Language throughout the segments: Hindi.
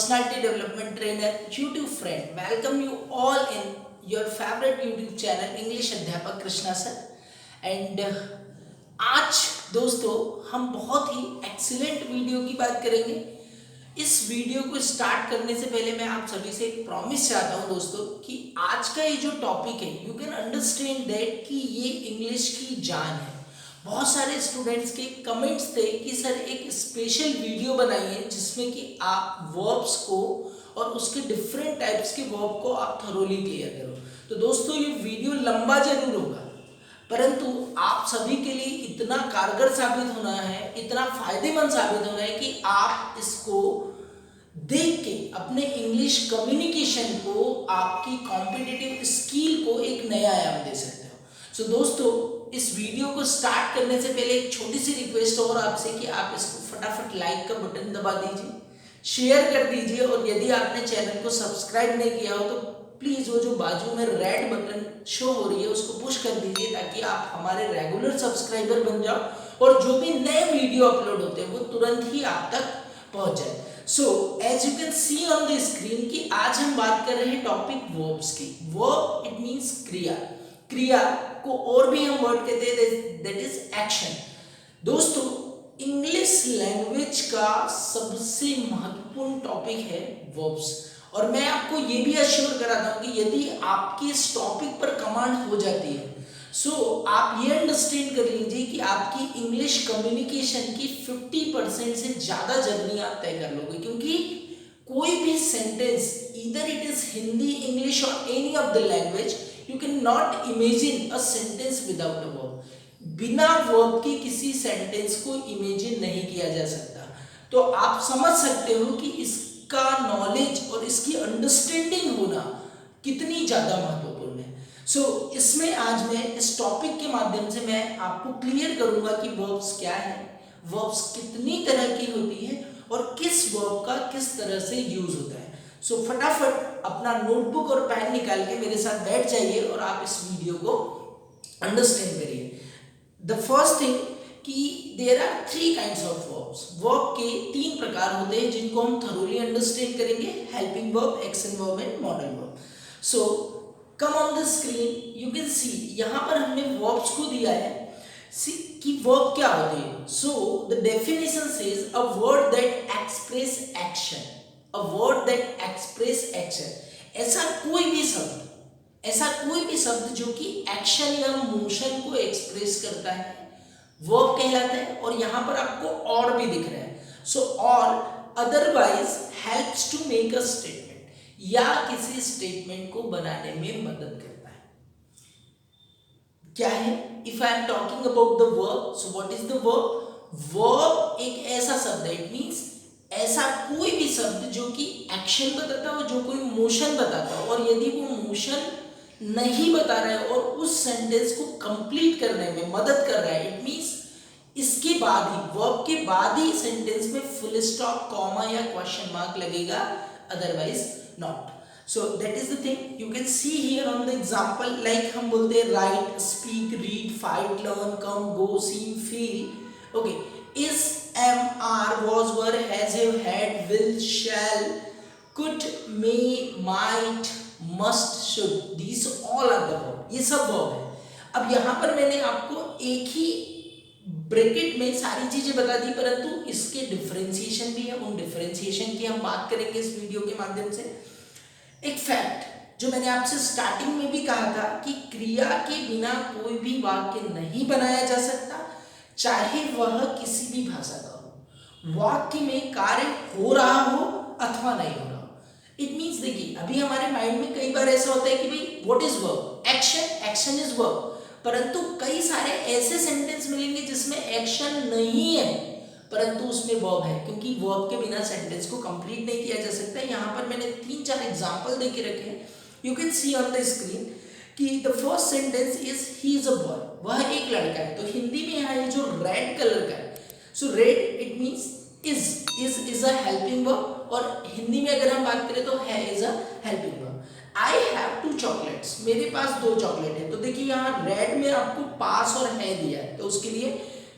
personality development trainer, YouTube friend. Welcome you all in your favorite YouTube channel English अध्यापक कृष्णा सर एंड आज दोस्तों हम बहुत ही एक्सीलेंट वीडियो की बात करेंगे। इस वीडियो को स्टार्ट करने से पहले मैं आप सभी से एक प्रॉमिस चाहता हूं दोस्तों कि आज का ये जो टॉपिक है यू कैन अंडरस्टैंड दैट कि ये इंग्लिश की जान है। बहुत सारे स्टूडेंट्स के कमेंट्स थे कि सर एक स्पेशल वीडियो बनाइए जिसमें कि आप वर्ब्स को और उसके डिफरेंट टाइप्स के वर्ब को आप थरोली क्लियर करो। तो दोस्तों ये वीडियो लंबा जरूर होगा परंतु आप सभी के लिए इतना कारगर साबित होना है, इतना फायदेमंद साबित होना है कि आप इसको देख के अपने इंग्लिश कम्युनिकेशन को, आपकी कॉम्पिटिटिव स्किल को एक नया आयाम दे सकते हो। सो दोस्तों इस वीडियो को स्टार्ट करने से पहले एक छोटी सी रिक्वेस्ट और आपसे कि आप इसको फटाफट लाइक का बटन दबा दीजिए, शेयर कर दीजिए और यदि आपने चैनल को सब्सक्राइब नहीं किया हो तो प्लीज वो जो बाजू में रेड बटन शो हो रही है उसको पुश कर दीजिए ताकि आप हमारे रेगुलर सब्सक्राइबर बन जाओ और जो भी नए वीडियो अपलोड होते हैं वो तुरंत ही आप तक पहुंच जाए। So as you can see on the screen कि आज हम बात कर रहे हैं टॉपिक वर्ब्स की। वर्ब इट मींस क्रिया, क्रिया को और भी हम वर्ड कहते हैं दैट इज एक्शन। दोस्तों इंग्लिश लैंग्वेज का सबसे महत्वपूर्ण टॉपिक है वर्ब्स और मैं आपको ये भी अश्योर कराता हूं कि यदि आपकी इस टॉपिक पर कमांड हो जाती है सो आप ये अंडरस्टैंड कर लीजिए कि आपकी इंग्लिश कम्युनिकेशन की 50% से ज्यादा जर्नी आप तय कर लोगे, क्योंकि कोई भी sentence either it is Hindi, English और any of the language you can not imagine a sentence without a verb. बिना वर्ब के किसी सेंटेंस को इमेजिन नहीं किया जा सकता। तो आप समझ सकते हो कि इसका नॉलेज और इसकी अंडरस्टैंडिंग होना कितनी ज्यादा महत्वपूर्ण है। सो इसमें आज मैं इस टॉपिक के माध्यम से मैं आपको क्लियर करूंगा कि वर्ब्स क्या है, वर्ब्स कितनी तरह की होती है और किस वर्ब का किस तरह से यूज होता है। सो फटाफट अपना नोटबुक और पेन निकाल के मेरे साथ बैठ जाइए और आप इस वीडियो को अंडरस्टैंड करिए। द फर्स्ट थिंग कि there are 3 kinds of verbs. Verb के 3 प्रकार होते हैं जिनको हम थरोली अंडरस्टैंड करेंगे, helping verb, action verb and modal verb. So come on the screen you can see, यहाँ पर हमने वर्ब्स को दिया है कि वर्ब क्या होती है। So the definition says a word that express action, a word that express action। ऐसा कोई भी शब्द जो कि एक्शन या मोशन को एक्सप्रेस करता है वर्ब कहलाता है। और यहां पर आपको और भी दिख रहा है। सो और otherwise helps to make a statement, या किसी स्टेटमेंट को बनाने में मदद करता है। क्या है? If I am talking about the verb, so what is the verb? Verb एक ऐसा शब्द है, इट मींस ऐसा कोई भी शब्द जो कि एक्शन बताता हो, जो कोई मोशन बताता हो, और यदि वो मोशन नहीं बता रहा है और उस सेंटेंस को कंप्लीट करने में मदद कर रहा है, इट मींस इसके बाद ही, वर्ब के बाद ही सेंटेंस में फुल स्टॉप, कॉमा या क्वेश्चन मार्क लगेगा, otherwise not. So that is the thing you can see here on the example. Like हम बोलते हैं write, speak, read, fight, learn, come, go, see, feel. Okay, is, am, are, was, were, has, have, had, will, shall, could, may, might, must, should, these all are the verb। ये सब verb है। अब यहाँ पर मैंने आपको एक ही ब्रैकेट में सारी चीजें बता दी परंतु इसके डिफरेंशिएशन भी है, उन डिफरेंशिएशन की हम बात करेंगे इस वीडियो के माध्यम से। एक फैक्ट जो मैंने आपसे स्टार्टिंग में भी कहा था कि क्रिया के बिना कोई भी वाक्य नहीं बनाया जा सकता, चाहे वह किसी भी भाषा का हो। वाक्य में कार्य हो रहा हो अथवा नहीं हो रहा हो। इट मींस देखिए अभी हमारे माइंड में कई बार ऐसा होता है कि भाई what is verb? Action, action is verb. परंतु कई सारे ऐसे सेंटेंस मिलेंगे जिसमें एक्शन नहीं है परंतु उसमें वर्ब है, क्योंकि वर्ब के बिना सेंटेंस को कंप्लीट नहीं किया जा सकता। यहाँ पर मैंने 3-4 एग्जाम्पल दे के रखे हैं, you can see on the screen कि the first sentence is he is a boy, वह एक लड़का है। तो हिंदी में यहाँ ये जो रेड कलर का है, so red it means is a helping verb, और हिंदी में अगर हम बात करें तो है is a helping verb. I have 2 chocolates, मेरे पास 2 चॉकलेट है। तो देखिए यहाँ रेड में आपको पास और है दिया है तो उसके लिए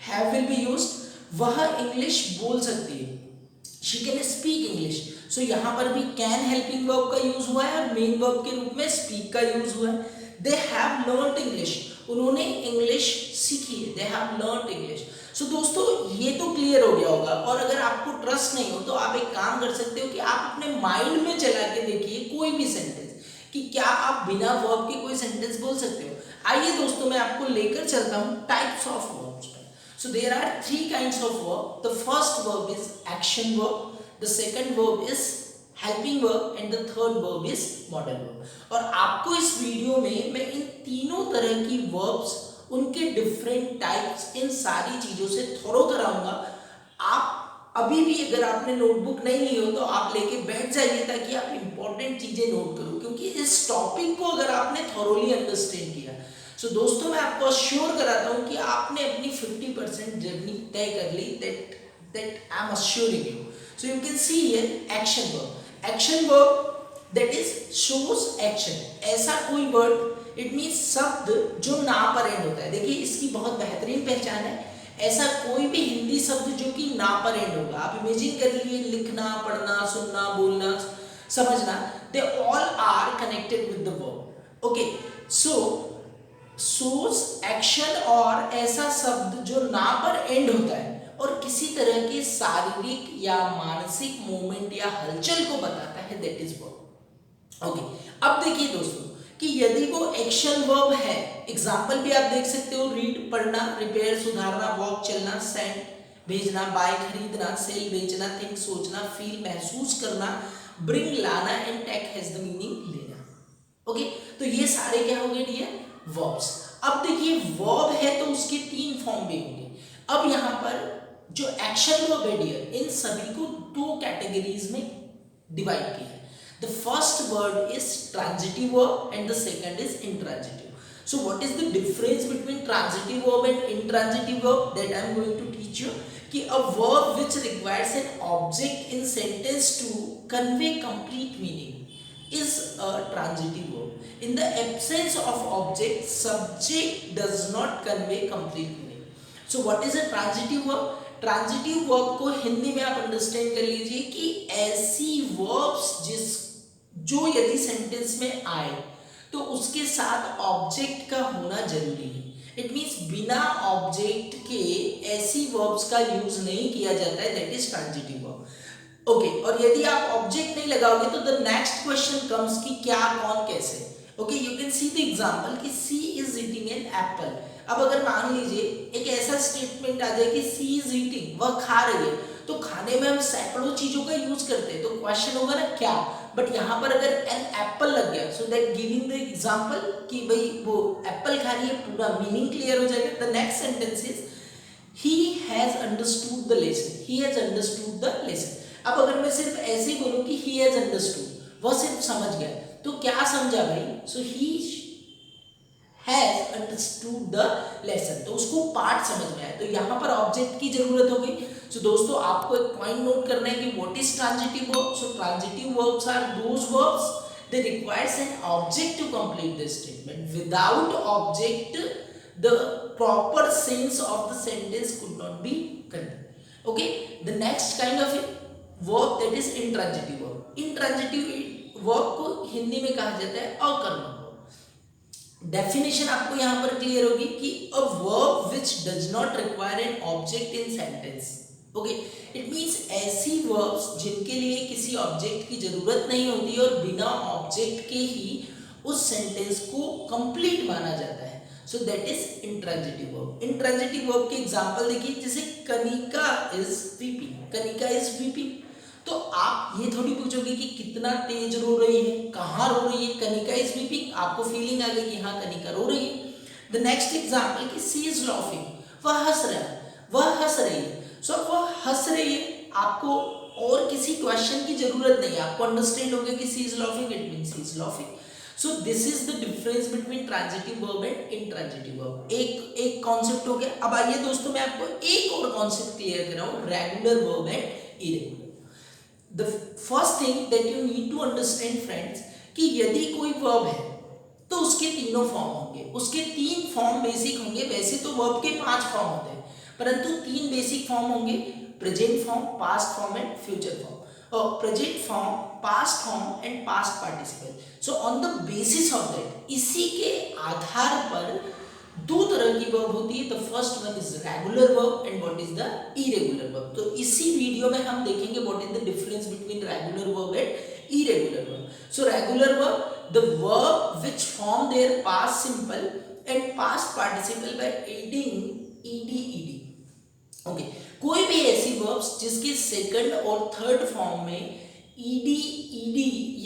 हैव विल बी यूज्ड। वह इंग्लिश बोल सकती है, शी कैन स्पीक इंग्लिश। सो यहाँ पर भी कैन हेल्पिंग वर्ब का यूज हुआ है और मेन वर्ब के रूप में स्पीक का यूज हुआ है। दे हैव लर्नड इंग्लिश, उन्होंने इंग्लिश सीखी है, दे हैव लर्नड इंग्लिश। सो दोस्तों ये तो क्लियर हो गया होगा, और अगर आपको ट्रस्ट नहीं हो तो आप एक काम कर सकते हो कि आप अपने माइंड में चला के देखिए कोई भी सेंटेंस कि क्या आप बिना वर्ब के कोई सेंटेंस बोल सकते हो। आइए दोस्तों मैं आपको लेकर चलता हूँ टाइप्स ऑफ वर्ब्स पे। So there are 3 kinds of verb. The first verb is action verb, the second verb is helping verb and the third verb is modal verb. और आपको इस वीडियो में मैं इन तीनों तरह की वर्ब्स, उनके डिफरेंट टाइप्स, इन सारी चीजों से थोरो कराऊंगा। आप अभी भी अगर आपने नोटबुक नहीं ली हो तो आप लेके बैठ जाइए ताकि आप इंपॉर्टेंट चीजें नोट करो, क्योंकि इस टॉपिक को अगर आपने थोरोली अंडरस्टैंड किया सो दोस्तों मैं आपको अश्योर कराता हूं कि आपने अपनी 50% जर्नी तय कर ली। That I am assuring you. So you can see here action verb. Action verb that is shows action. ऐसा कोई वर्ड, इट मीन्स शब्द जो ना पर एंड होता है। देखिए इसकी बहुत बेहतरीन पहचान है। ऐसा कोई भी हिंदी शब्द जो कि ना पर एंड होगा, आप इमेजिन कर लीजिए, लिखना, पढ़ना, सुनना, बोलना, समझना, they all are connected with the verb. Okay, so source action और ऐसा शब्द जो ना पर एंड होता है और किसी तरह के शारीरिक या मानसिक मूवमेंट या हलचल को बताता है, दैट इज वर्ब। ओके, अब देखिए दोस्तों कि यदि वो एक्शन वर्ब है, एग्जाम्पल भी आप देख सकते हो, रीड पढ़ना, रिपेयर सुधारना, वॉक चलना, सेंड भेजना, बाय खरीदना, सेल बेचना, थिंक सोचना, फील महसूस करना, ब्रिंग लाना and take has the meaning लेना। ओके, तो ये सारे क्या हो गए डियर वर्ब्स। अब देखिए वर्ब है तो उसके 3 फॉर्म भी होंगे। अब यहाँ पर जो एक्शन वर्ब है डियर, इन सभी को 2 कैटेगरीज में डिवाइड किया है। The first word is transitive verb and the second is intransitive. So what is the difference between transitive verb and intransitive verb? That I am going to teach you. कि a verb which requires an object in sentence to convey complete meaning is a transitive verb. In the absence of object, subject does not convey complete meaning. So what is a transitive verb? Transitive verb को हिंदी में आप अंडरस्टैंड कर लीजिए कि ऐसी वर्ब्स जो यदि सेंटेंस में आए तो उसके साथ ऑब्जेक्ट का होना जरूरी है। इट मींस बिना ऑब्जेक्ट के ऐसी वर्ब्स का यूज नहीं किया जाता है, that is transitive verb. Okay, और यदि आप ऑब्जेक्ट नहीं लगाओगे तो द नेक्स्ट क्वेश्चन कम्स कि क्या, कौन, कैसे। Okay, you can see the example कि she is eating an apple. अब अगर मान लीजिए एक ऐसा स्टेटमेंट आ जाए कि सी इज ईटिंग, वह खा रही है, तो खाने में हम सैकड़ों चीजों का यूज करते हैं, तो क्वेश्चन होगा ना क्या। बट यहाँ पर अगर एन एप्पल लग गया so that giving the example कि भाई वो एप्पल खा रही है, पूरा मीनिंग क्लियर हो जाएगा। The next sentence is he has understood the lesson, he has understood the lesson. अब अगर मैं सिर्फ ऐसे ही बोलूं कि ही हैज अंडरस्टूड, वह सिर्फ समझ गया, तो क्या समझा भाई, so he has understood the lesson, तो उसको पार्ट समझ में आया, तो यहाँ पर ऑब्जेक्ट की जरूरत हो गई। सो दोस्तों आपको एक पॉइंट नोट करना है कि what is transitive verb. So transitive verbs are those verbs that requires an object to complete the statement. Without object the proper sense of the sentence could not be conveyed. Okay, the next kind of verb that is intransitive verb. Intransitive verb को हिंदी में कहा जाता है अकर्मक। डेफिनेशन आपको यहां पर क्लियर होगी कि a verb which does not require an object in sentence. Okay, it means ऐसी वर्ब्स जिनके लिए किसी ऑब्जेक्ट की जरूरत नहीं होती और बिना ऑब्जेक्ट के ही उस सेंटेंस को कंप्लीट माना जाता है, सो that is intransitive verb. Intransitive verb के एग्जांपल देखिए, जैसे Kanika is weeping, Kanika is weeping, तो आप ये थोड़ी पूछोगे कि कितना तेज रो रही है, कहाँ रो रही है, कनिका इज वीपिंग, आपको फीलिंग आ गई कि हाँ कनिका रो रही है। द नेक्स्ट एग्जांपल कि सी इज लाफिंग, वह हंस रहा है, वह हंस रही है, सो वह हंस रही है, आपको और किसी क्वेश्चन की जरूरत नहीं है, आपको अंडरस्टैंड हो गया कि she is laughing, it means she is laughing. So this is the difference between transitive verb and intransitive verb. एक कॉन्सेप्ट हो गया। अब आइए दोस्तों मैं आपको एक और कॉन्सेप्ट क्लियर कराऊं, regular verb and irregular. The first thing that you need to understand friends कि यदि कोई वर्ब है तो उसके तीनों फॉर्म होंगे, उसके 3 फॉर्म बेसिक होंगे। वैसे तो वर्ब के 5 फॉर्म होते हैं, परंतु 3 बेसिक फॉर्म होंगे, present form, past form and future form. Present form, past form and past participle. So on the basis of that, इसी के आधार पर दो तरह की वर्ब होती है. The first one is regular verb and what is the irregular verb. तो इसी वीडियो में हम देखेंगे what is the difference between regular verb and irregular verb. So regular verb, the verb which form there past simple and past participle by adding ed. Okay, कोई भी ऐसी वर्ब्स जिसके सेकंड और थर्ड फॉर्म में ed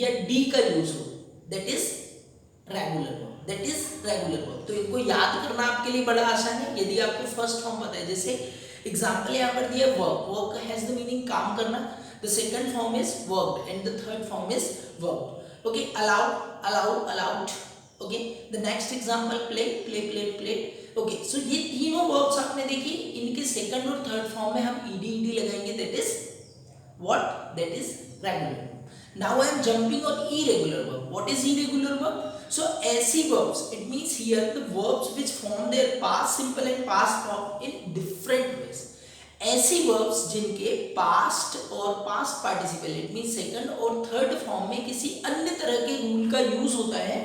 या d का यूज हो, that is regular verb. That is regular verb. तो इनको याद करना आपके लिए बड़ा आसान है यदि आपको फर्स्ट फॉर्म पता है. जैसे एग्जांपल यहाँ पर दिया work. Work has the meaning काम करना. The second form is work and the third form is work. Okay, allowed. Okay, the next example play. Okay, so ये तीनों वर्ब्स आपने देखी, इनके सेकंड और थर्ड फॉर्म में हम ed लगाएंगे. That is what? That is regular. Now I am jumping on irregular verb. What is irregular verb? So ऐसी verbs, it means here the verbs which form their past simple and past form in different ways. ऐसी verbs जिनके past और past participle, it means second और third form में किसी अन्य तरह के रूल का यूज होता है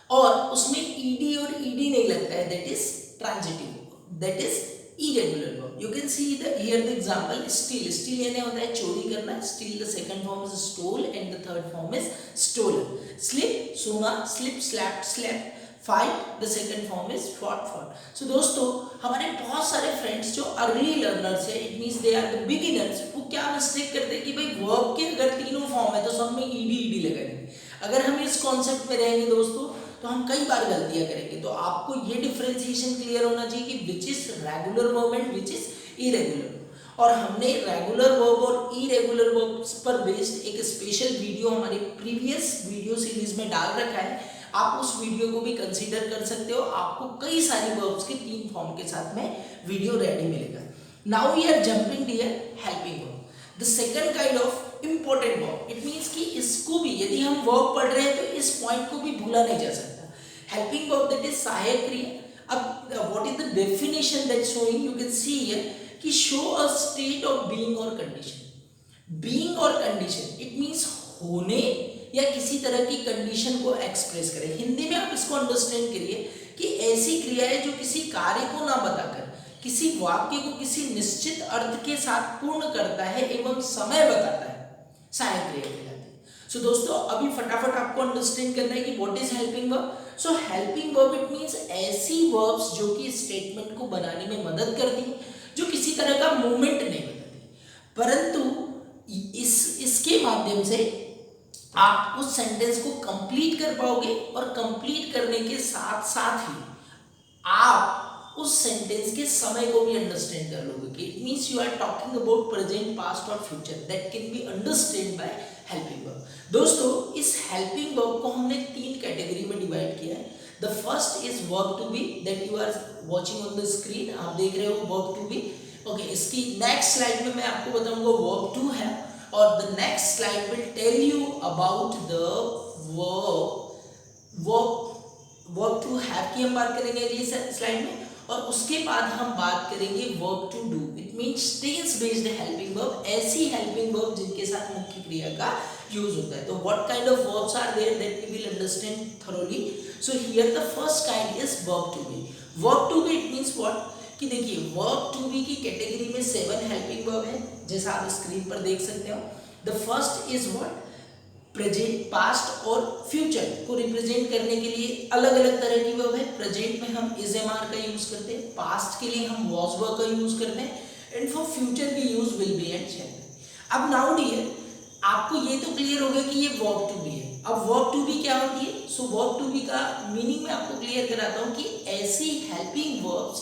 और उसमें ed और ed नहीं लगता है. That is transitive. That is irregular verb. You can see here the example steal. Steal यानी होता है चोरी करना. Steal the second form is stole and the third form is stolen. Slip सोना, slip slapped slept. Fight the second form is fought. So दोस्तों, हमारे बहुत सारे फ्रेंड्स जो अर्ली लर्नर्स है, it means they are the beginners, वो क्या मिस्टेक करते हैं कि भाई वर्ब के अगर तीनों फॉर्म है तो सब में ed लगाएंगे. अगर हम इस कॉन्सेप्ट में रहेंगे दोस्तों तो हम कई बार गलतियां करेंगे. तो आपको ये डिफरेंशिएशन क्लियर होना चाहिए कि which is regular verb and which is irregular. और हमने रेगुलर वर्ब और इरेगुलर वर्ब्स पर बेस्ड एक स्पेशल वीडियो हमारी प्रीवियस वीडियो सीरीज में डाल रखा है. आप उस वीडियो को भी कंसीडर कर सकते हो. आपको कई सारी वर्ब्स के तीन फॉर्म के साथ में वीडियो रेडी मिलेगा. Now we are jumping dear helping verb, the second kind of important verb. It means कि इसको भी यदि हम वर्ब पढ़ रहे हैं तो इस पॉइंट को भी भूला नहीं जा सकता. हेल्पिंग वर्ब दैट इज सहायक क्रिया. अब what is the definition that showing, you can see here कि show a state of being और कंडीशन. बीइंग और कंडीशन इट मींस होने या किसी तरह की कंडीशन को एक्सप्रेस करे. हिंदी में आप इसको अंडरस्टैंड करिए कि ऐसी क्रिया है जो किसी कार्य को ना बताकर किसी वाक्य को किसी निश्चित अर्थ के साथ पूर्ण करता है एवं समय बताता है, सहायक क्रिया कहलाती है. सो दोस्तों, अभी फटाफट आपको अंडरस्टैंड करना है कि what is helping verb. So helping verb it means ऐसी वर्ब्स जो कि स्टेटमेंट को बनाने में मदद करती है, जो किसी तरह का मूवमेंट नहीं बताती, परंतु इसके माध्यम से आप उस सेंटेंस को कंप्लीट कर पाओगे और कंप्लीट करने के साथ साथ ही आप उस सेंटेंस के समय को भी अंडरस्टैंड कर लोगे. कि it means you are talking about present, past और future that can be understand by helping verb. दोस्तों, इस हेल्पिंग वर्ब को हमने तीन कैटेगरी में डिवाइड किया है. The first is verb to be that you are watching on the screen. आप देख रहे हो वर्ब टू बी. ओके, इसकी नेक्स्ट स्लाइड में मैं आपको बताऊंगा वर्ब टू है और the next slide will tell you about the verb to have की हम बात करेंगे अगली स्लाइड में. और उसके बाद हम बात करेंगे verb to do. It means tense based helping verb, ऐसी हेल्पिंग वर्ब जिनके साथ मुख्य क्रिया का यूज होता है. तो what kind of verbs are there that we will understand thoroughly. So here the first kind is verb to be. Verb to be it means what कि देखिए वर्ब टू बी की कैटेगरी में 7 हेल्पिंग वर्ब है जैसा आप स्क्रीन पर देख सकते हो. The first is what present, past और फ्यूचर को रिप्रेजेंट करने के लिए अलग अलग तरह की वर्ब है. प्रेजेंट में हम इज एम आर का यूज करते हैं, पास्ट के लिए हम वॉज वर्ब का यूज करते हैं एंड फॉर फ्यूचर की use will be and shall be. अब नाउ डियर, आपको ये तो क्लियर हो गया कि ये वर्ब टू बी है. अब वर्ब टू बी क्या होती है? सो वर्ब टू बी का मीनिंग मैं आपको क्लियर कराता हूँ कि ऐसी हेल्पिंग वर्ब्स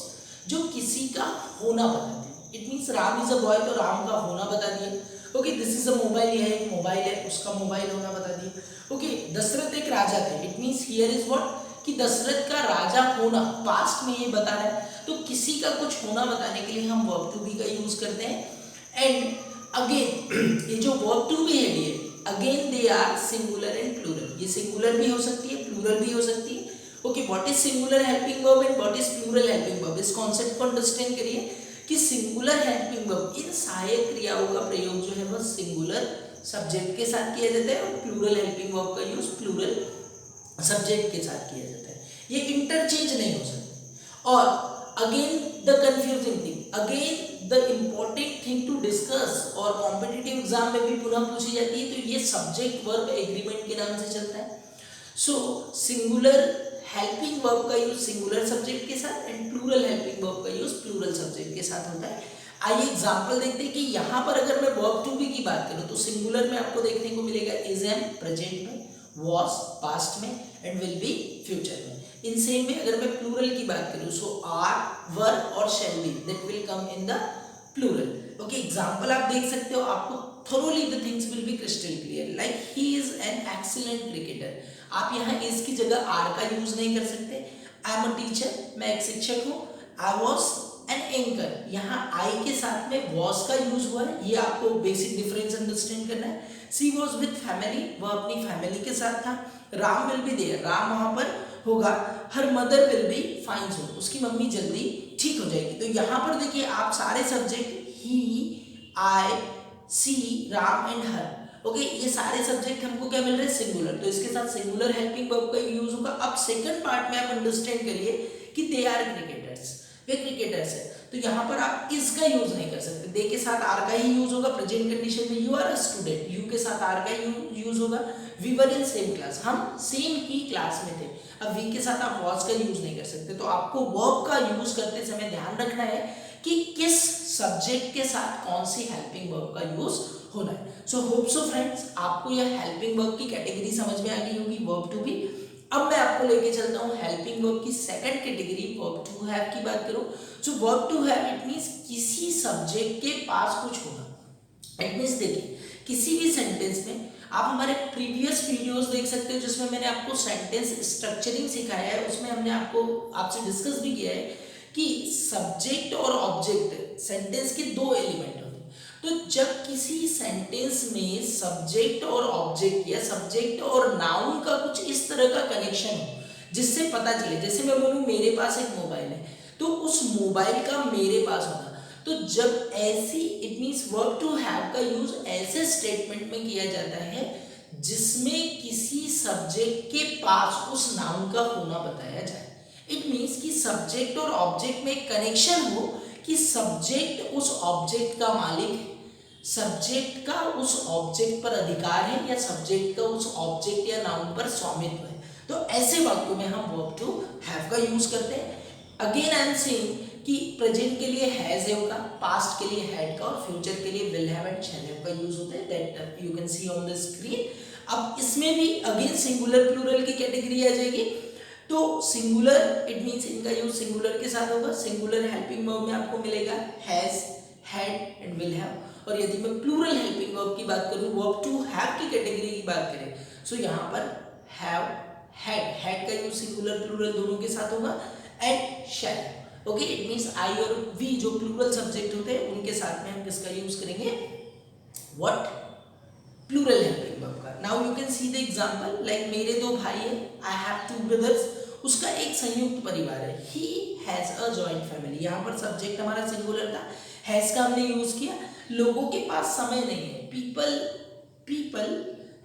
जो किसी का होना बताती है. It means Ram is a boy तो राम का होना बता दिया. Okay, this is a mobile, यह एक मोबाइल है, उसका मोबाइल होना बता दिया. ओके, दशरथ एक राजा थे. It means here is what कि दशरथ का राजा होना पास्ट में ये बता रहा है. तो किसी का कुछ होना बताने के लिए हम वर्ब टू बी का यूज करते हैं. एंड अगेन ये जो वर्ब टू बी है ये again they are singular and plural. ये सिंगुलर भी हो सकती है, प्लूरल भी हो सकती है. Okay, what is singular helping verb and what is plural helping verb, इस कॉन्सेप्ट को अंडरस्टैंड करिए कि सिंगुलर हेल्पिंग वर्ब, इन सहायक क्रियाओं का प्रयोग जो है वह सिंगुलर सब्जेक्ट के साथ किया जाता है और प्लूरल हेल्पिंग वर्ब का यूज प्लूरल सब्जेक्ट के साथ किया जाता है। ये इंटरचेंज नहीं हो सकते। और again the confusing thing, again the important thing to discuss और कॉम्पिटिटिव एग्जाम में भी पुनः पूछी जाती है, तो ये सब्जेक्ट वर्ब एग्रीमेंट के नाम से चलता है। सो सिंगुलर हेल्पिंग वर्ब का यूज सिंगुलर सब्जेक्ट के साथ एंड प्लूरल हेल्पिंग वर्ब का यूज प्लूरल सब्जेक्ट के साथ होता है। आइए एग्जांपल देखते हैं कि यहाँ पर अगर मैं वर्ब टू बी की बात करूँ तो सिंगुलर में आपको देखने को मिलेगा इज एम प्रेजेंट में, वॉज पास्ट में एंड विल बी फ्यूचर में। इन सेम में अगर मैं प्लूरल की बात करूँ सो आर, वर और shall be that will come in the plural. Okay, example आप देख सकते हो, आपको thoroughly the things will be crystal clear, like he is an excellent cricketer। आप यहाँ is की जगह are का यूज नहीं कर सकते। I am a teacher, मैं एक शिक्षक हूँ। I was an anchor, यहाँ I के साथ में was का यूज हुआ है, ये आपको बेसिक डिफरेंस अंडरस्टैंड करना है। She was with family, वह अपनी फैमिली के साथ था। Ram will be there, Ram वहाँ पर होगा। Her mother will be fine soon, उसकी मम्मी जल्दी ठीक हो जाएगी। तो यहाँ पर देखिए आप सारे subject he, I, she, Ram and her. Okay, ये सारे सब्जेक्ट हमको क्या मिल रहे हैं सिंगुलर, तो इसके साथ सिंगुलर हेल्पिंग वर्ब का यूज होगा। अब सेकंड पार्ट में आप अंडरस्टैंड करिए कि दे आर क्रिकेटर्स, वे क्रिकेटर्स है, तो यहाँ पर आप इज का यूज नहीं कर सकते। दे के साथ आर का ही यूज होगा। प्रेजेंट कंडीशन में you are a student, you के साथ आर का यूज होगा। We were in same class, हम सेम ही क्लास में थे। अब वी के साथ आप वॉज का यूज नहीं कर सकते, तो आपको वर्ब का यूज करते समय ध्यान रखना है कि किस सब्जेक्ट के साथ कौन सी हेल्पिंग वर्ब का यूज होना है। सो होप सो फ्रेंड्स आपको यह हेल्पिंग वर्ब की कैटेगरी समझ में आ गई होगी, वर्ब टू बी। अब मैं आपको लेके चलता हूँ हेल्पिंग वर्ब की second category, verb to have की बात करूँ। So verb to have it means किसी सब्जेक्ट के पास कुछ होना। इट मींस देखिए किसी भी सेंटेंस में आप हमारे प्रीवियस वीडियोस देख सकते हो जिसमें मैंने आपको सेंटेंस स्ट्रक्चरिंग सिखाया है, उसमें हमने आपसे डिस्कस भी किया है कि सब्जेक्ट और ऑब्जेक्ट सेंटेंस के दो एलिमेंट होते हैं। तो जब किसी सेंटेंस में सब्जेक्ट और ऑब्जेक्ट या सब्जेक्ट और नाउन का कुछ इस तरह का कनेक्शन हो जिससे पता चले, जैसे मैं बोलूँ मेरे पास एक मोबाइल है, तो उस मोबाइल का मेरे पास होना, तो जब ऐसी it means verb to have का यूज ऐसे स्टेटमेंट में किया जाता है जिसमें किसी सब्जेक्ट के पास उस नाउन का होना बताया जाए। इट मीन्स कि सब्जेक्ट और ऑब्जेक्ट में कनेक्शन हो कि सब्जेक्ट उस ऑब्जेक्ट का मालिक है, सब्जेक्ट का उस ऑब्जेक्ट पर अधिकार है या सब्जेक्ट का उस ऑब्जेक्ट या नाउन पर स्वामित्व है। तो ऐसे वाक्यों में हम वर्ब टू हैव का यूज करते हैं। अगेन आई एम सेइंग कि प्रेजेंट के लिए हैज हैव का, पास्ट के लिए हैड का और फ्यूचर के लिए will have and shall have का यूज होता है, that you can see on the screen. अब इसमें भी अगेन सिंगुलर प्लूरल की कैटेगरी आ जाएगी। तो सिंगुलर इट मींस इनका यूज सिंगुलर के साथ होगा। सिंगुलर हेल्पिंग वर्ब में आपको मिलेगा has, had and will have. और यदि मैं प्लूरल हेल्पिंग वर्ब की बात करूं, वर्ब टू हैव की कैटेगरी की बात करें, सो यहाँ पर हैव, हैड, हैड का यूज सिंगुलर प्लूरल दोनों के साथ होगा and shall. Okay, it means I और वी जो प्लूरल सब्जेक्ट होते हैं उनके साथ में हम किसका यूज करेंगे, व्हाट, प्लूरल हेल्पिंग वर्ब का। Now you can see the example, like मेरे दो भाई हैं, आई हैव टू ब्रदर्स, उसका एक संयुक्त परिवार है। He has a joint family, यहाँ पर सब्जेक्ट हमारा सिंगुलर था, हैज का हमने यूज किया। लोगों के पास समय नहीं है, पीपल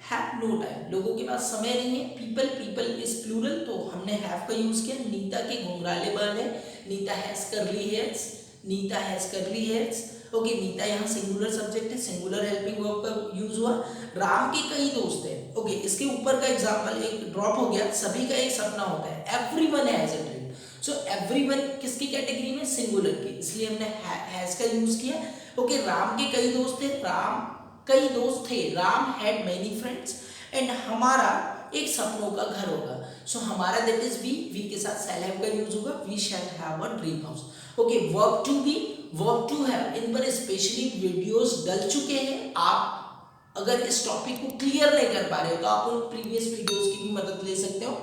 हैव नो टाइम, लोगों के पास समय नहीं है। पीपल इज प्लूरल, तो हमने हैव का यूज किया। नीता के घुंघराले बाल है, Neeta has curly hairs, Neeta has curly hairs. Okay, Neeta यहाँ सिंगुलर सब्जेक्ट है, सिंगुलर हेल्पिंग वर्ब का यूज हुआ। राम के कई दोस्त हैं। ओके, इसके ऊपर का एग्जांपल एक ड्रॉप हो गया, सभी का एक सपना होता है, everyone has a dream. So everyone किसकी कैटेगरी में, सिंगुलर की, इसलिए हमने हैज का यूज किया। ओके, राम के कई दोस्त थे, राम कई दोस्त थे, Ram had many friends and हमारा एक सपनों का घर होगा। सो हमारा दैट इज वी के साथ शैल हैव का यूज होगा, we shall have a dream house. Okay, verb to be, verb to have, इन पर स्पेशली वीडियोस डल चुके हैं। आप अगर इस टॉपिक को क्लियर नहीं कर पा रहे हो तो आप उन प्रीवियस वीडियोस की भी मदद ले सकते हो।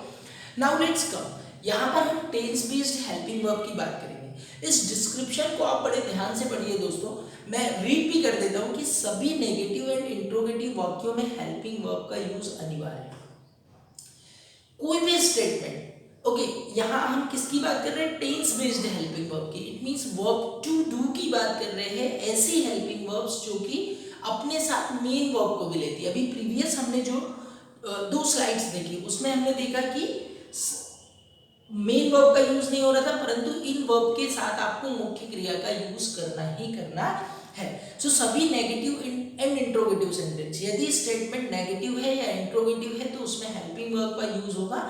नाउ लेट्स कम, यहाँ पर हम टेंस बेस्ड हेल्पिंग वर्ब की बात करेंगे। इस डिस्क्रिप्शन को आप बड़े ध्यान से पढ़िए दोस्तों, मैं रीड भी कर देता हूँ कि सभी नेगेटिव एंड इंट्रोगेटिव वाक्यों में हेल्पिंग वर्ब का यूज अनिवार्य है। कोई भी स्टेटमेंट, ओके यहाँ हम किसकी बात कर रहे हैं, टेंस बेस्ड हेल्पिंग वर्ब की। It means verb to do की बात कर रहे हैं, ऐसी हेल्पिंग वर्ब्स जो कि अपने साथ मेन वर्ब को भी लेती है। अभी प्रीवियस हमने जो दो स्लाइड्स देखी उसमें हमने देखा कि मेन वर्ब का यूज नहीं हो रहा था, परंतु इन वर्ब के साथ आपको मुख्य क्रिया का यूज करना ही करना है। सो सभी नेगेटिव एंड इंट्रोगेटिव सेंटेंस, यदि स्टेटमेंट नेगेटिव है या इंट्रोगेटिव है तो उसमें हेल्पिंग वर्ब का यूज होगा।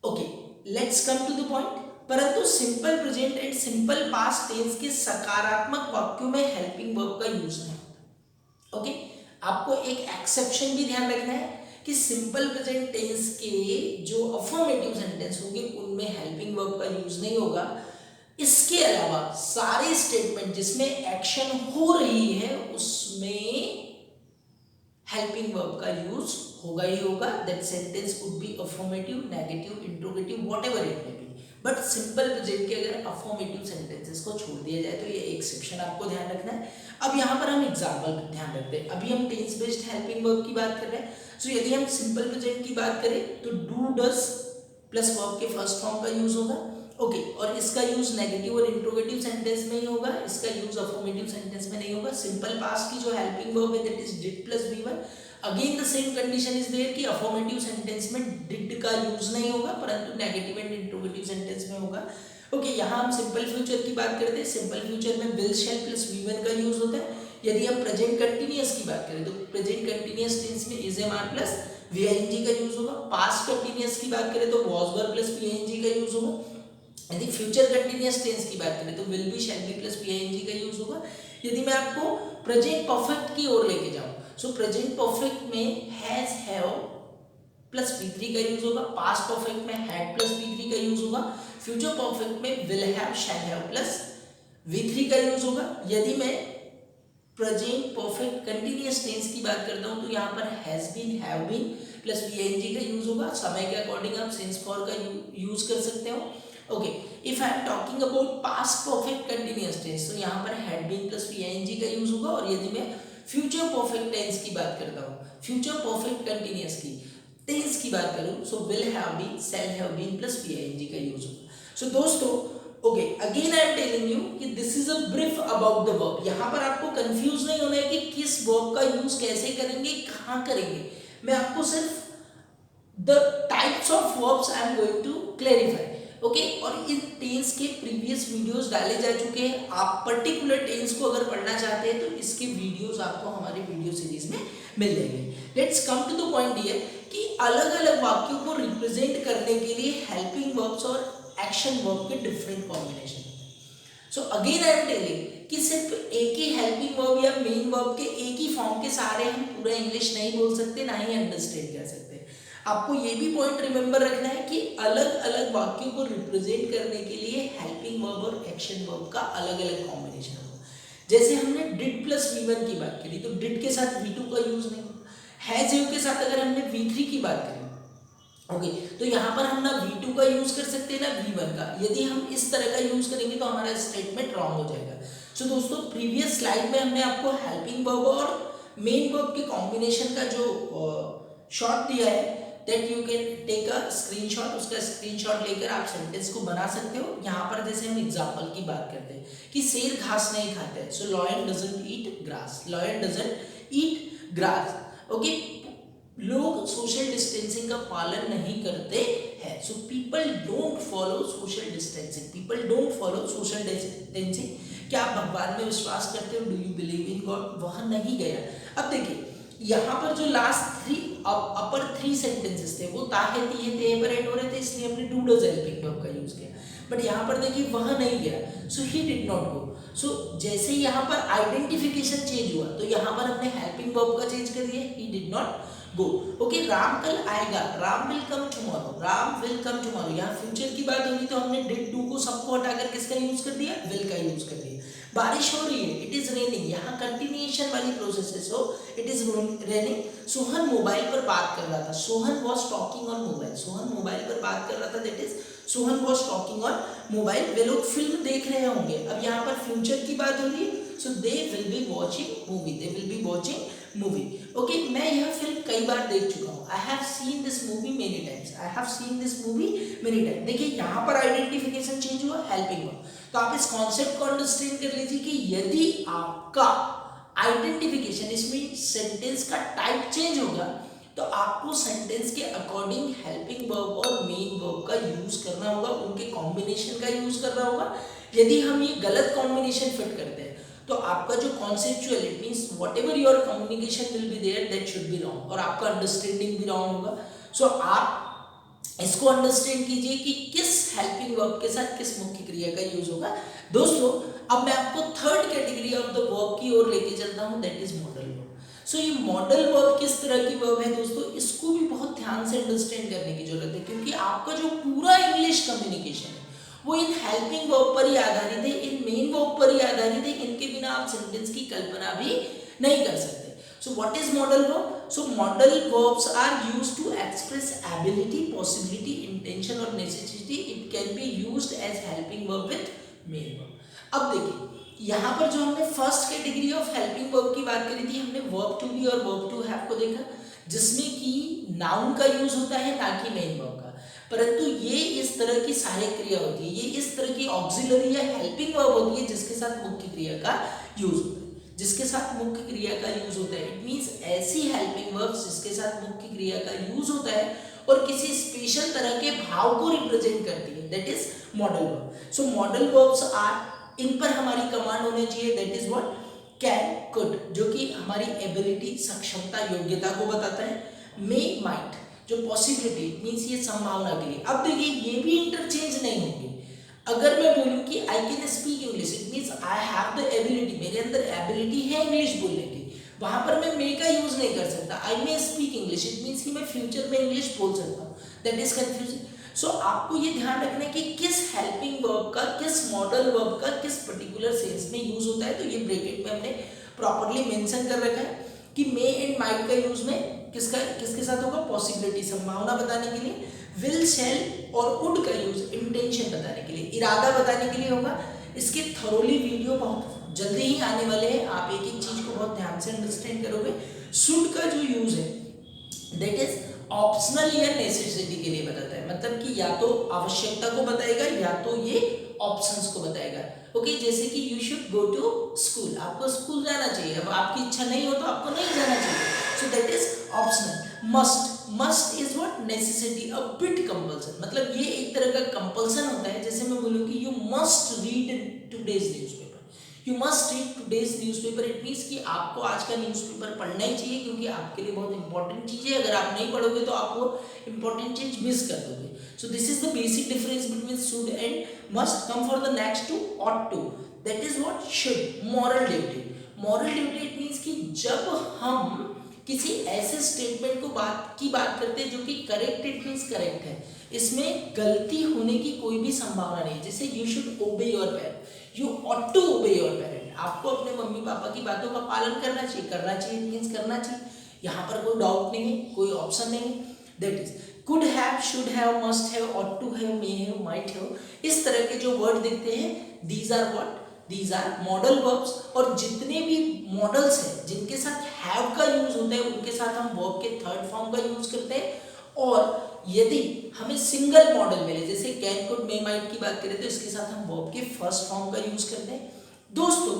Okay let's come to the point. परंतु simple present and simple past tense के सकारात्मक वाक्यों में हेल्पिंग वर्ब का यूज नहीं होता। ओके आपको एक एक्सेप्शन भी ध्यान रखना है कि सिंपल प्रेजेंट टेंस के जो अफर्मेटिव सेंटेंस होंगे उनमें हेल्पिंग वर्ब का यूज नहीं होगा। इसके अलावा सारे स्टेटमेंट जिसमें एक्शन हो रही है उसमें हेल्पिंग वर्ब का यूज होगा ही होगा। That sentence could be affirmative, negative, interrogative, whatever it may be. But simple present के अगर अफर्मेटिव सेंटेंसेस को छोड़ दिया जाए तो ये एक्सेप्शन आपको ध्यान रखना है। अब यहाँ पर हम एग्जाम्पल ध्यान रखते हैं। अभी हम टेंस बेस्ड हेल्पिंग वर्ब की बात कर रहे हैं। सो यदि हम सिंपल प्रेजेंट की बात करें तो डू, डज प्लस वर्ब के फर्स्ट फॉर्म का यूज होगा। ओके और इसका यूज नेगेटिव और इंट्रोगेटिव सेंटेंस में ही होगा, इसका यूज अफर्मेटिव सेंटेंस में नहीं होगा। सिंपल पास्ट की जो हेल्पिंग वर्ब है that is did plus V one. Again the same condition is there कि अफर्मेटिव सेंटेंस में डिड का यूज नहीं होगा परंतु नेगेटिव एंड इंट्रोगेटिव सेंटेंस में होगा। ओके यहाँ हम सिंपल फ्यूचर की बात करते हैं। सिंपल फ्यूचर में will, shall plus V one का यूज होता है। यदि हम प्रेजेंट कंटिन्यूअस की बात करें तो प्रेजेंट कंटिन्यूअस टेंस में is M R plus VING का यूज होगा। पास्ट कंटिन्यूअस की बात करें तो वाज वर प्लस पीआईएनजी का यूज होगा। यदि फ्यूचर कंटिन्यूअस टेंस की बात करें तो will be, shall be plus PING का यूज होगा। यदि मैं आपको प्रेजेंट परफेक्ट की ओर लेके जाऊं सो प्रेजेंट परफेक्ट में हैज, हैव प्लस P3 का यूज होगा। पास्ट परफेक्ट में हैड प्लस P3 का यूज होगा। फ्यूचर परफेक्ट में will have, shall have plus V3 का यूज होगा। यदि मैं प्रेजेंट परफेक्ट कंटिन्यूअस टेंस की बात करता हूं तो यहाँ पर has been, have been plus VING का यूज होगा। समय के अकॉर्डिंग आप सिंस फॉर का यूज कर सकते हो। Okay if I am talking about past perfect continuous tense तो यहाँ पर हैड बीन प्लस वीआईएनजी का यूज होगा। और यदि मैं फ्यूचर परफेक्ट टेंस की बात करता हूँ, फ्यूचर परफेक्ट कंटिन्यूअस की टेंस की बात करूँ so will have been, shall have been plus VING का यूज होगा। सो दोस्तों okay again I am telling you कि this is a brief about the verb. यहाँ पर आपको कंफ्यूज नहीं होना है कि किस वर्ब का यूज कैसे करेंगे, कहाँ करेंगे। मैं आपको सिर्फ the types of verbs I am going to clarify. Okay और इन टेंस के प्रीवियस वीडियोस डाले जा चुके हैं। आप पर्टिकुलर टेंस को अगर पढ़ना चाहते हैं तो इसके वीडियोस आपको हमारे वीडियो सीरीज में मिल जाएंगे। Let's come to the point here कि अलग अलग वाक्यों को रिप्रेजेंट करने के लिए हेल्पिंग वर्ब्स और एक्शन वर्ब के डिफरेंट कॉम्बिनेशन होते हैं। So again I am telling कि सिर्फ एक ही हेल्पिंग वर्ब या मेन वर्ब के एक ही फॉर्म के सहारे हम पूरा इंग्लिश नहीं बोल सकते, ना ही अंडरस्टैंड कर सकते। आपको ये भी पॉइंट रिमेंबर रखना है कि अलग अलग वाक्यों को रिप्रेजेंट करने के लिए हेल्पिंग वर्ब और एक्शन वर्ब का अलग अलग कॉम्बिनेशन होगा। जैसे हमने डिड प्लस वी1 की बात करी तो डिड के साथ वी2 का यूज नहीं होगा। हैज हैव के साथ अगर हमने वी3 की बात करी ओके तो यहाँ पर हम ना V2 का यूज कर सकते हैं ना V1 का। यदि हम इस तरह का यूज करेंगे तो हमारा स्टेटमेंट रॉन्ग हो जाएगा। सो दोस्तों प्रीवियस स्लाइड में हमने आपको हेल्पिंग वर्ब और मेन वर्ब के कॉम्बिनेशन का जो शॉर्ट दिया है that you can take a screenshot. उसका स्क्रीनशॉट लेकर आप सेंटेंस को बना सकते हो। यहाँ पर जैसे हम एग्जांपल की बात करते हैं कि शेर घास नहीं खाते हैं। So lion doesn't eat grass, lion doesn't eat grass. Okay लोग सोशल डिस्टेंसिंग का पालन नहीं करते हैं। So people don't follow social distancing, people don't follow social distancing. क्या आप भगवान में विश्वास करते हो? Do you believe in God? वह नहीं गया। अब देखिए यहाँ पर जो लास्ट अपर थ्री सेंटेंसेस थे वो ताहे तीहे ते पर एंड हो रहे थे, इसलिए हमने डू डज हेल्पिंग वर्ब का यूज किया। बट यहाँ पर देखिए वह नहीं गया, सो ही डिड नॉट गो। सो जैसे यहाँ पर आइडेंटिफिकेशन चेंज हुआ तो यहाँ पर हमने हेल्पिंग वर्ब का चेंज कर दिया, he did not go. Okay Ram कल आएगा, Ram will come tomorrow, Ram will come tomorrow. यहाँ फ्यूचर की बात होगी तो हमने डिड डू को सबको हटाकर किसका यूज कर दिया? विल का यूज कर दिया। बारिश हो रही है, इट इज रेनिंग, यहाँ कंटिन्यूएशन वाली प्रोसेस है। So it is raining. Sohan mobile पर बात कर रहा था, Sohan was talking on mobile, Sohan mobile पर बात कर रहा था, that is Sohan was talking on mobile. वे लोग फिल्म देख रहे होंगे। अब यहाँ पर फ्यूचर की बात हो रही है, so they will be watching movie, they will be watching movie. Okay, मैं यह फिल्म कई बार देख चुका हूँ। I have seen this movie many times, I have seen this movie many times. देखिए यहाँ पर आइडेंटिफिकेशन चेंज हुआ, हेल्पिंग वर्ब। तो आप इस कॉन्सेप्ट को अंडरस्टैंड कर लीजिए कि यदि आपका आइडेंटिफिकेशन, इसमें सेंटेंस का टाइप चेंज होगा, तो आपको सेंटेंस के अकॉर्डिंग हेल्पिंग वर्ब और मेन वर्ब का यूज करना होगा, उनके कॉम्बिनेशन का यूज करना होगा। यदि हम ये गलत कॉम्बिनेशन फिट करते हैं तो आपका जो conceptual, it means whatever your communication will be there that should be wrong, और आपका अंडरस्टैंडिंग भी रॉन्ग होगा। सो आप इसको अंडरस्टैंड कीजिए कि किस हेल्पिंग वर्ब के साथ किस मुख्य क्रिया का यूज होगा। दोस्तों अब मैं आपको third category of the verb की ओर लेके चलता हूं, दैट इज मॉडल वर्ब। सो ये मॉडल वर्ब किस तरह की वर्ब है दोस्तों, इसको भी बहुत ध्यान से अंडरस्टैंड करने की जरूरत है, क्योंकि आपका जो पूरा इंग्लिश कम्युनिकेशन है वो इन हेल्पिंग वर्ब पर ही आधारित है, इन मेन वर्ब पर ही आधारित है। इनके बिना आप सेंटेंस की कल्पना भी नहीं कर सकते। So what is modal verb? So modal verbs are used to express ability, possibility, intention or necessity. It can be used as helping verb with main verb. अब देखिए यहाँ पर जो हमने first category of helping verb की बात करी थी, हमने वर्ब टू बी और वर्ब टू हैव को देखा, जिसमें कि नाउन का यूज होता है ना कि मेन वर्ब का। परंतु ये इस तरह की सहायक क्रिया होती है, ये इस तरह की ऑक्सिलरी या हेल्पिंग वर्ब होती है जिसके साथ मुख्य क्रिया का यूज होता है, जिसके साथ मुख्य क्रिया का यूज होता है। इट मींस ऐसी हेल्पिंग वर्ब्स जिसके साथ मुख्य क्रिया का यूज होता है और किसी स्पेशल तरह के भाव को रिप्रेजेंट करती है, that is modal verb. So modal verbs are, इन पर हमारी कमांड होनी चाहिए, that is what, can, could, जो कि हमारी एबिलिटी, सक्षमता, योग्यता को बताता है। मे, माइट, जो पॉसिबिलिटी, इट मींस ये संभावना के लिए। अब देखिए ये भी इंटरचेंज नहीं होंगे। अगर मैं बोलूं कि I can speak English, it means I have the ability, मेरे अंदर एबिलिटी है इंग्लिश बोलने की, वहां पर मैं मे का यूज नहीं कर सकता। I may speak English, it means कि मैं फ्यूचर में इंग्लिश बोल सकता हूँ, दैट इज कंफ्यूजिंग। सो आपको ये ध्यान रखना है कि किस हेल्पिंग वर्ब का, किस मॉडल वर्ब का किस पर्टिकुलर सेंस में यूज होता है। तो ये ब्रैकेट में हमने प्रॉपर्ली मेंशन कर रखा है कि मे एंड माइट का यूज में किसके साथ होगा, पॉसिबिलिटी, संभावना बताने के लिए। विल, शैल और वुड का यूज इंटेंशन बताने के लिए, इरादा बताने के लिए होगा। इसके थोरोली वीडियो बहुत जल्दी ही आने वाले हैं, आप एक एक चीज को बहुत ध्यान से अंडरस्टैंड करोगे। शुड का जो यूज है दैट इज ऑप्शनल या नेसेसिटी के लिए बताता है, मतलब कि या तो आवश्यकता को बताएगा या तो ये ऑप्शंस को बताएगा। ओके, जैसे कि you should go to school, आपको स्कूल जाना चाहिए, अब आपकी इच्छा नहीं हो तो आपको नहीं जाना चाहिए, सो that is optional. Must is what, necessity, a bit compulsion, मतलब ये एक तरह का कंपल्सन होता है। जैसे मैं बोलूं कि you must read today's newspaper, you must read today's newspaper, it means कि आपको आज का न्यूज़पेपर पढ़ना ही चाहिए, क्योंकि आपके लिए बहुत इंपॉर्टेंट चीज है। अगर आप नहीं पढ़ोगे तो आप वो इंपॉर्टेंट चीज मिस कर दोगे। So this is the basic difference between should and must. Come for the next to ought to, that is what, should, moral duty. Moral duty it means कि जब हम किसी ऐसे स्टेटमेंट को बात करते हैं जो कि करेक्ट, इट मींस करेक्ट है, इसमें गलती होने की कोई भी संभावना नहीं है। जैसे you should obey your parent, you ought to obey your parent, आपको अपने मम्मी पापा की बातों का पालन करना चाहिए, मींस करना चाहिए, यहाँ पर कोई डाउट नहीं है, कोई ऑप्शन नहीं है। That is could have, should have, must have, ought to have, may have, might have, इस तरह के जो वर्ड दिखते हैं, these are what, these are modal verbs. और जितने भी मॉडल्स हैं जिनके साथ हैव का यूज होता है उनके साथ हम वर्ब के थर्ड फॉर्म का यूज करते हैं। और यदि हमें सिंगल मॉडल मिले, जैसे कैन, कुड, मे, माइट की बात करें, तो इसके साथ हम वर्ब के फर्स्ट फॉर्म का यूज करते हैं। दोस्तों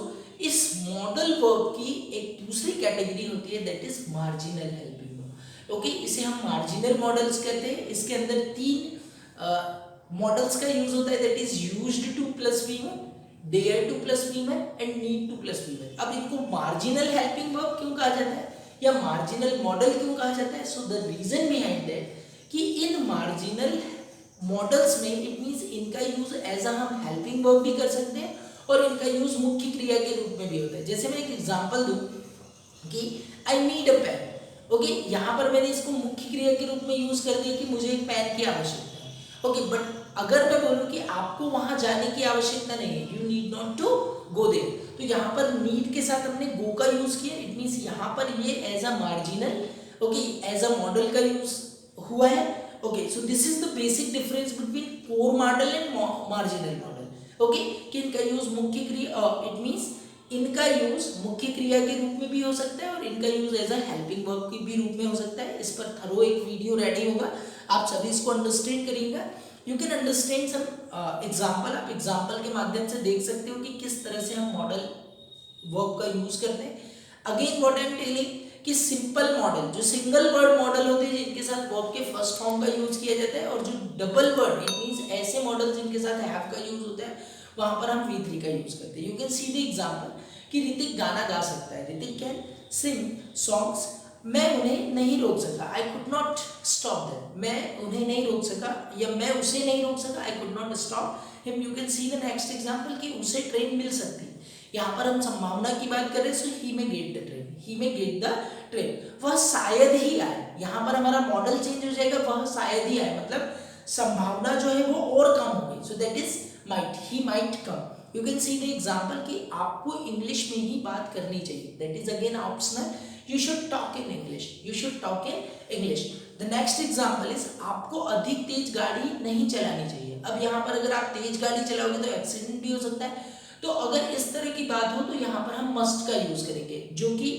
इस मॉडल वर्ब की एक दूसरी कैटेगरी होती है, that is marginal helping verb. Okay, इसे हम मार्जिनल मॉडल्स कहते हैं। इसके अंदर तीन मॉडल्स का यूज होता है, that is used to plus V one, dare to plus V one and need to plus V one. अब इनको मार्जिनल हेल्पिंग वर्ब क्यों कहा जाता है या मार्जिनल मॉडल क्यों कहा जाता है? So the reason behind that कि इन मार्जिनल मॉडल्स में इट मींस इनका use as a um helping verb भी कर सकते हैं और इनका यूज मुख्य क्रिया के रूप में भी होता है। जैसे मैं एक एग्जांपल दूं कि I need a pen, okay, यहाँ पर मैंने इसको मुख्य क्रिया के रूप में यूज कर दिया कि मुझे एक पेन की आवश्यकता है। ओके, बट अगर मैं बोलूं कि आपको वहां जाने की आवश्यकता नहीं है, you need not to go there, तो यहाँ पर नीड के साथ हमने गो का यूज किया, इट मींस यहाँ पर ये as a marginal, okay, as a model का यूज हुआ है। Okay, so this is the basic difference between core model and marginal model. Okay, कि इनका यूज मुख्य क्रिया, इट मींस इनका यूज मुख्य क्रिया के रूप में भी हो सकता है और इनका use as a helping verb के भी रूप में हो सकता है। इस पर थरो एक वीडियो रेडी होगा, आप सभी इसको अंडरस्टैंड करिएगा। You can understand some example, आप एग्जाम्पल के माध्यम से देख सकते हो कि किस तरह से हम मॉडल वर्ब का यूज करते हैं। Again what I am telling कि सिंपल मॉडल, जो सिंगल वर्ड मॉडल होते हैं जिनके साथ वर्ब के फर्स्ट फॉर्म का यूज किया जाता है, और जो डबल वर्ड इट मींस ऐसे मॉडल जिनके साथ हैव का यूज होता है, वहां पर हम V3 का यूज करते हैं। You can see the example कि ऋतिक गाना गा सकता है, ऋतिक कैन सिंग सॉन्ग्स। मैं उन्हें नहीं रोक सका, I could not stop them, मैं उन्हें नहीं रोक सका या मैं उसे नहीं रोक सका, I could not stop him. You can see the next example कि उसे ट्रेन मिल सकती है। यहाँ पर हम संभावना की बात कर रहे हैं, सो ही में गेट द ट्रेन, ही में गेट द ट्रेन, वह शायद ही आए। यहाँ पर हमारा मॉडल चेंज हो जाएगा, वह शायद ही आए, मतलब संभावना जो है वो और कम हो गई, सो that is might, he might come. You can see the example कि आपको इंग्लिश में ही बात करनी चाहिए, that is again optional, you should talk in English, you should talk in English. The next example is आपको अधिक तेज गाड़ी नहीं चलानी चाहिए। अब यहाँ पर अगर आप तेज गाड़ी चलाओगे तो एक्सीडेंट भी हो सकता है, तो अगर इस तरह की बात हो तो यहाँ पर हम मस्ट का यूज करेंगे, जो कि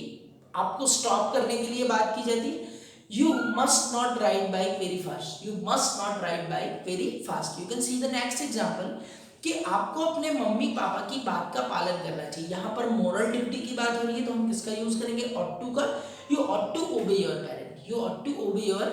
आपको स्टॉप करने के लिए बात की जाती है। You must not ride bike very fast, you must not ride bike very fast. You can see the next example कि आपको अपने मम्मी पापा की बात का पालन करना चाहिए। यहाँ पर मोरल ड्यूटी की बात हो रही है तो हम किसका यूज करेंगे, ऑट टू का। You ought to obey your parent, you ought to obey your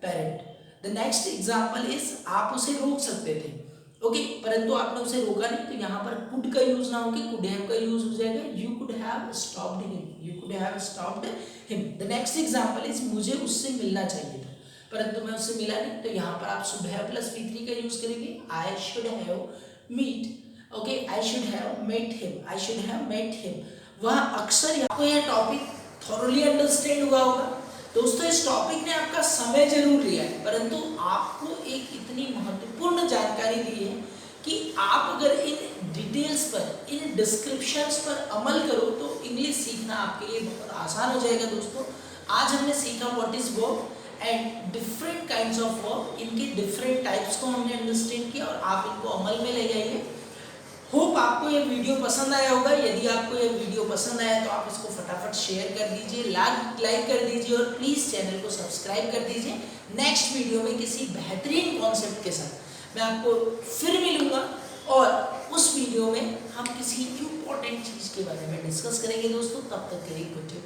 parent. The next example is आप उसे रोक सकते थे, ओके परंतु आपने उसे रोका नहीं, तो यहाँ पर कुड का यूज ना होकर कुड हैव का यूज हो जाएगा, you could have stopped him, you could have stopped him. The next example is मुझे उससे मिलना चाहिए था परंतु मैं उससे मिला नहीं, तो यहाँ पर आप शुड हैव प्लस V3 का यूज करेंगे, I should have meet, okay I should have met him, I should have met him. वह अक्सर आपको यह टॉपिक थॉरली अंडरस्टैंड हुआ होगा दोस्तों। इस टॉपिक ने आपका समय जरूर लिया है परंतु आपको एक इतनी महत्वपूर्ण जानकारी दी है कि आप अगर इन डिटेल्स पर, इन डिस्क्रिप्शंस पर अमल करो तो इंग्लिश सीखना आपके लिए बहुत आसान हो जाएगा दोस्तों। आज हमने सीखा what is verb and different kinds of verb, इनके डिफरेंट टाइप्स को हमने अंडरस्टैंड किया और आप इनको अमल में ले जाइए। होप आपको ये वीडियो पसंद आया होगा। यदि आपको ये वीडियो पसंद आया तो आप इसको फटाफट शेयर कर दीजिए, लाइक कर दीजिए और प्लीज़ चैनल को सब्सक्राइब कर दीजिए। नेक्स्ट वीडियो में किसी बेहतरीन कॉन्सेप्ट के साथ मैं आपको फिर मिलूंगा और उस वीडियो में हम किसी इंपॉर्टेंट चीज़ के बारे में डिस्कस करेंगे दोस्तों। तब तक के लिए गुड डे।